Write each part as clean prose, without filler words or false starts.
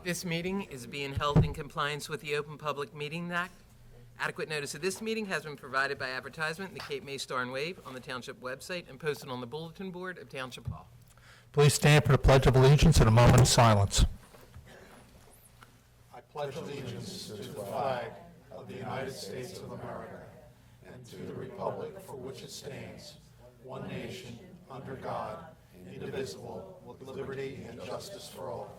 This meeting is being held in compliance with the Open Public Meeting Act. Adequate notice of this meeting has been provided by advertisement in the Cape May Star and Wave on the Township website and posted on the bulletin board of Township Hall. Please stand for the Pledge of Allegiance and a moment of silence. I pledge allegiance to the flag of the United States of America and to the republic for which it stands, one nation, under God, indivisible, with liberty and justice for all.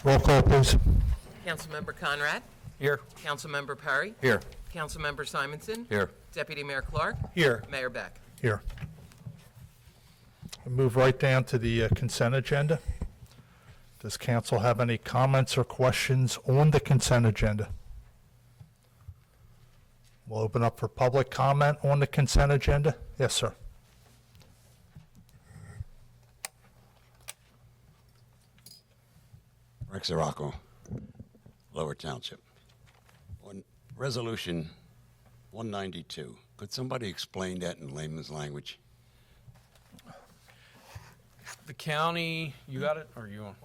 Roll call, please. Councilmember Conrad? Here. Councilmember Perry? Here. Councilmember Simonson? Here. Deputy Mayor Clark? Here. Mayor Beck? Here. We move right down to the consent agenda. Does council have any comments or questions on the consent agenda? We'll open up for public comment on the consent agenda. Yes, sir. Rex Aracco, Lower Township. On Resolution 192, could somebody explain that in layman's language? The county, you got it, or you want?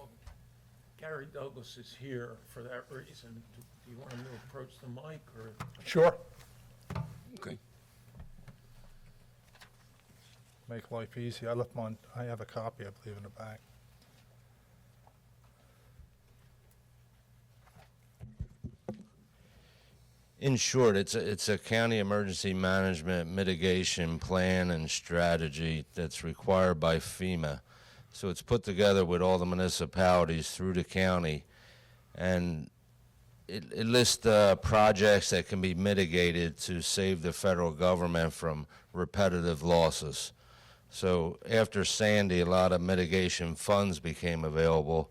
Gary Douglas is here for that reason. Do you want him to approach the mic, or? Sure. Okay. Make life easy. I have a copy, I believe, in the back. In short, it's a county emergency management mitigation plan and strategy that's required by FEMA. So it's put together with all the municipalities through the county, and it lists the projects that can be mitigated to save the federal government from repetitive losses. So after Sandy, a lot of mitigation funds became available,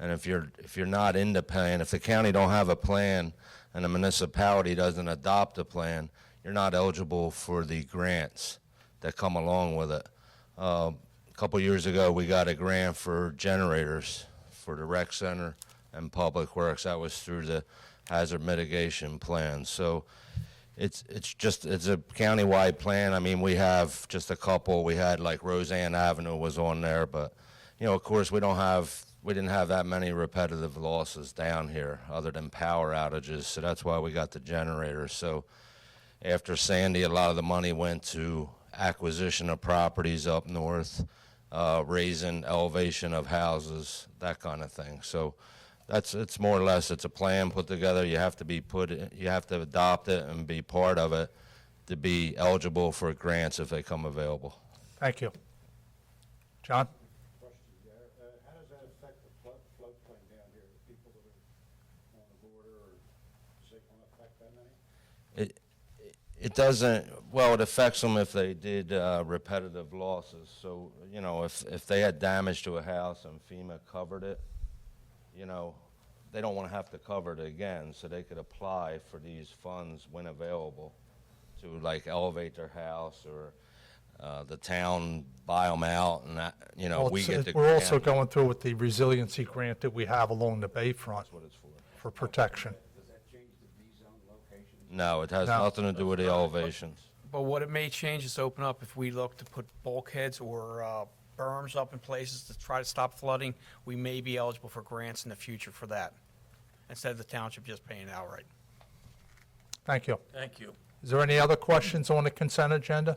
and if you're not in the plan, if the county don't have a plan and the municipality doesn't adopt a plan, you're not eligible for the grants that come along with it. A couple years ago, we got a grant for generators for the rec center and public works. That was through the hazard mitigation plan. So it's a countywide plan. I mean, we have just a couple. We had like Roseanne Avenue was on there, but of course we didn't have that many repetitive losses down here other than power outages, so that's why we got the generators. So after Sandy, a lot of the money went to acquisition of properties up north, raising elevation of houses, that kind of thing. So it's more or less, it's a plan put together. You have to adopt it and be part of it to be eligible for grants if they come available. Thank you. John? How does that affect the floodplain down here, the people that are on the border, or is it going to affect that many? It doesn't, well, it affects them if they did repetitive losses. So, if they had damage to a house and FEMA covered it, they don't want to have to cover it again, so they could apply for these funds when available to like elevate their house, or the town buy them out, and that, we get the grant. We're also going through with the resiliency grant that we have along the bayfront That's what it's for. protection. Does that change the V-zone location? No, it has No. nothing to do with the elevations. But what it may change is open up if we look to put bulkheads or berms up in places to try to stop flooding, we may be eligible for grants in the future for that, instead of the township just paying outright. Thank you. Thank you. Is there any other questions on the consent agenda?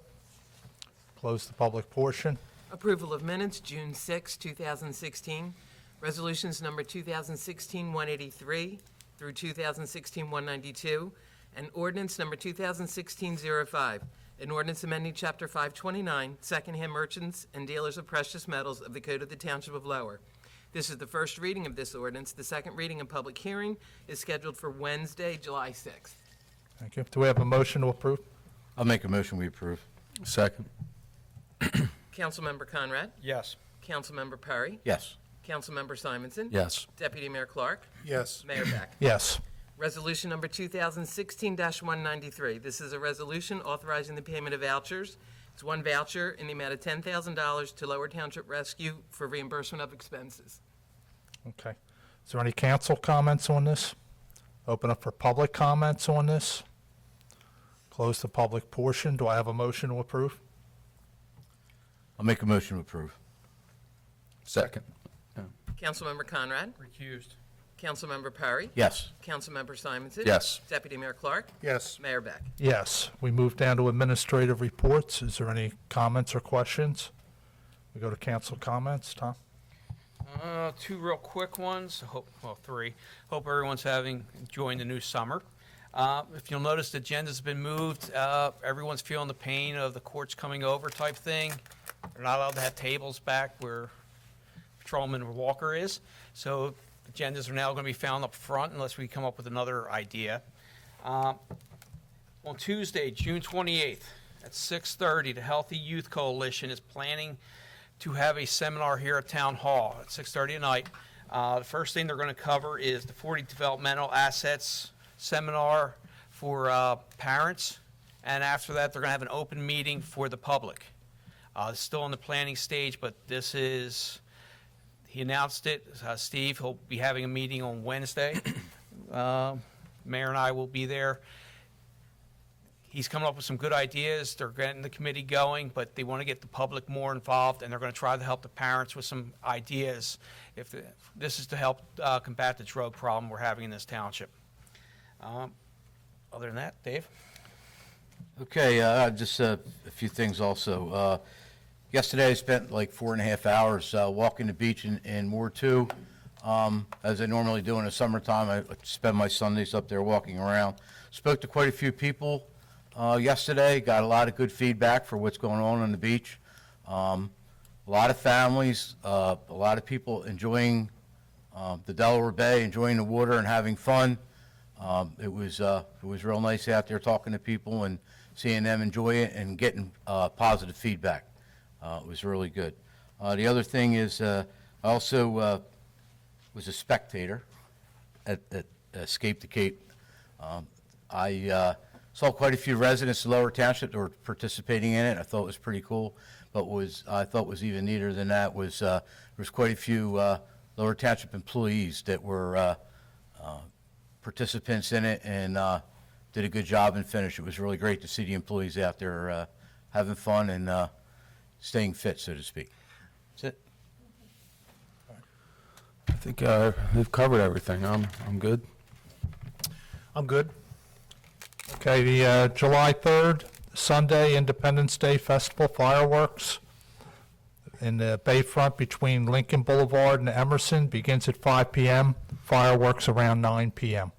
Close the public portion. Approval of minutes, June 6, 2016. Resolutions number 2016-183 through 2016-192, and ordinance number 2016-05, an ordinance amending Chapter 529, Secondhand Merchants and Dealers of Precious Metals of the Code of the Township of Lower. This is the first reading of this ordinance. The second reading and public hearing is scheduled for Wednesday, July 6th. Thank you. Do we have a motion to approve? I'll make a motion, we approve. Second. Councilmember Conrad? Yes. Councilmember Perry? Yes. Councilmember Simonson? Yes. Deputy Mayor Clark? Yes. Mayor Beck? Yes. Resolution number 2016-193. This is a resolution authorizing the payment of vouchers. It's one voucher in the amount of $10,000 to Lower Township Rescue for reimbursement of expenses. Okay. Is there any council comments on this? Open up for public comments on this. Close the public portion. Do I have a motion to approve? I'll make a motion to approve. Second. Councilmember Conrad? Recused. Councilmember Perry? Yes. Councilmember Simonson? Yes. Deputy Mayor Clark? Yes. Mayor Beck? Yes. We move down to administrative reports. Is there any comments or questions? We go to council comments. Tom? Two real quick ones. Three. Hope everyone's enjoying the new summer. If you'll notice, the agenda's been moved. Everyone's feeling the pain of the courts coming over type thing. They're not allowed to have tables back where Patrolman Walker is. So agendas are now going to be found up front unless we come up with another idea. On Tuesday, June 28th at 6:30, the Healthy Youth Coalition is planning to have a seminar here at Town Hall at 6:30 at night. The first thing they're going to cover is the 40 developmental assets seminar for parents, and after that, they're going to have an open meeting for the public. It's still in the planning stage, but he announced it. Steve, he'll be having a meeting on Wednesday. Mayor and I will be there. He's coming up with some good ideas. They're getting the committee going, but they want to get the public more involved, and they're going to try to help the parents with some ideas. This is to help combat the drug problem we're having in this township. Other than that, Dave? Okay, just a few things also. Yesterday, I spent like 4.5 hours walking the beach in Ward 2. As I normally do in the summertime, I spend my Sundays up there walking around. Spoke to quite a few people yesterday, got a lot of good feedback for what's going on the beach. A lot of families, a lot of people enjoying the Delaware Bay, enjoying the water and having fun. It was real nice out there talking to people and seeing them enjoy it and getting positive feedback. It was really good. The other thing is I also was a spectator at Escape the Cape. I saw quite a few residents of Lower Township that were participating in it. I thought it was pretty cool, but I thought was even neater than that was there was quite a few Lower Township employees that were participants in it and did a good job and finished. It was really great to see the employees out there having fun and staying fit, so to speak. That's it. I think we've covered everything. I'm good. I'm good. Okay, the July 3rd, Sunday, Independence Day Festival fireworks in the Bayfront between Lincoln Boulevard and Emerson begins at 5 p.m., fireworks around 9 p.m.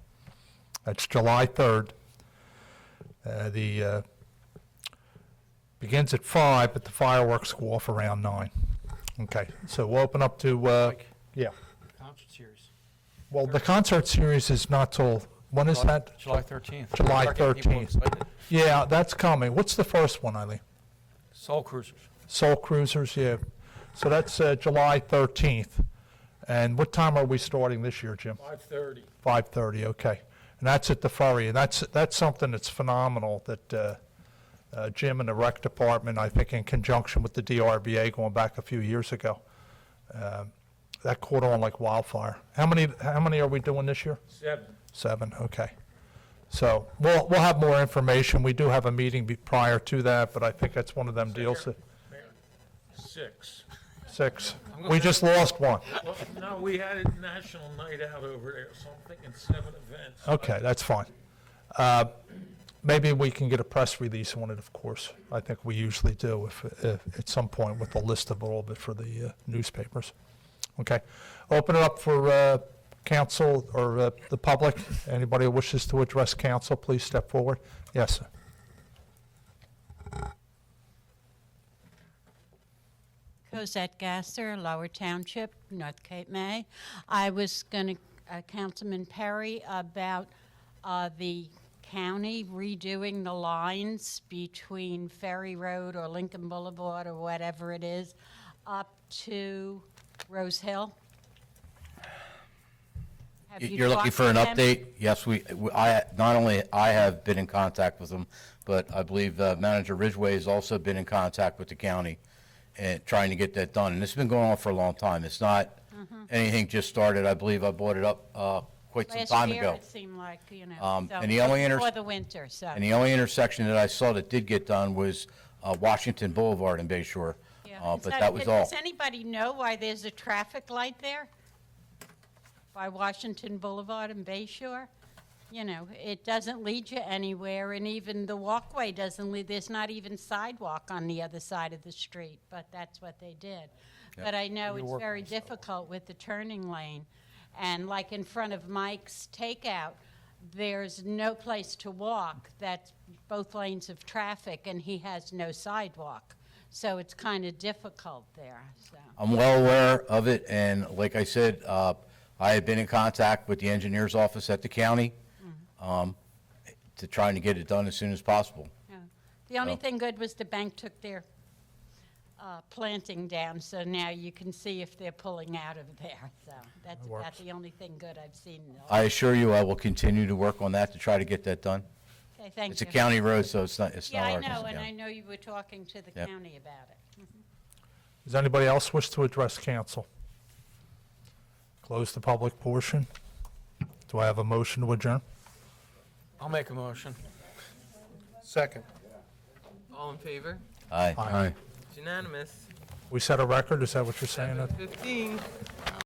That's July 3rd. Begins at 5, but the fireworks go off around 9. Okay, so we'll open up to, yeah. Concert series. Well, the concert series is not till, when is that? July 13th. July Start getting people 13th. excited. Yeah, that's coming. What's the first one, Eileen? Soul Cruisers. Soul Cruisers, yeah. So that's July 13th. And what time are we starting this year, Jim? 5:30. 5:30, okay. And that's at the Ferry. And that's something that's phenomenal that Jim and the rec department, I think in conjunction with the DRBA going back a few years ago, that caught on like wildfire. How many are we doing this year? 7. 7, okay. So we'll have more information. We do have a meeting prior to that, but I think that's one of them deals. Mayor, 6. 6. We just lost one. Well, no, we had a national night out over there, so I'm thinking 7 events. Okay, that's fine. Maybe we can get a press release on it, of course. I think we usually do if at some point with a list of all of it for the newspapers. Okay. Open it up for council or the public. Anybody who wishes to address council, please step forward. Yes, sir. Cosette Gasser, Lower Township, North Cape May. I was going to, Councilman Perry, about the county redoing the lines between Ferry Road or Lincoln Boulevard or whatever it is up to Rose Hill. Have you You're looking talked for an to them? update? Yes, not only I have been in contact with them, but I believe Manager Ridgway has also been in contact with the county and trying to get that done. And this has been going on for a long time. It's not anything just started. I believe I brought it up quite some time Last ago. year, it seemed like, so and the only before the winter, so. And the only intersection that I saw that did get done was Washington Boulevard in Bay Shore. Yeah. But So, that was all. Does anybody know why there's a traffic light there? By Washington Boulevard and Bay Shore? It doesn't lead you anywhere, and even the walkway doesn't lead, there's not even sidewalk on the other side of the street, but that's what they did. But I know it's very difficult with the turning lane, and like in front of Mike's Takeout, there's no place to walk, that's both lanes of traffic, and he has no sidewalk. So it's kind of difficult there, so. I'm well aware of it, and like I said, I have been in contact with the engineer's office at the county to trying to get it done as soon as possible. Yeah. The only So- thing good was the bank took their planting down, so now you can see if they're pulling out of there. So that's about works. the only thing good I've seen. I assure you, I will continue to work on that to try to get that done. Okay, thank you. It's a county road, so it's not Yeah, I ours. know, it's and the I county. know you were talking to the Yep. county about it. Does anybody else wish to address council? Close the public portion. Do I have a motion to adjourn? I'll make a motion. Second. All in favor? Aye. Aye. It's unanimous. We set a record, is that what you're saying? 15.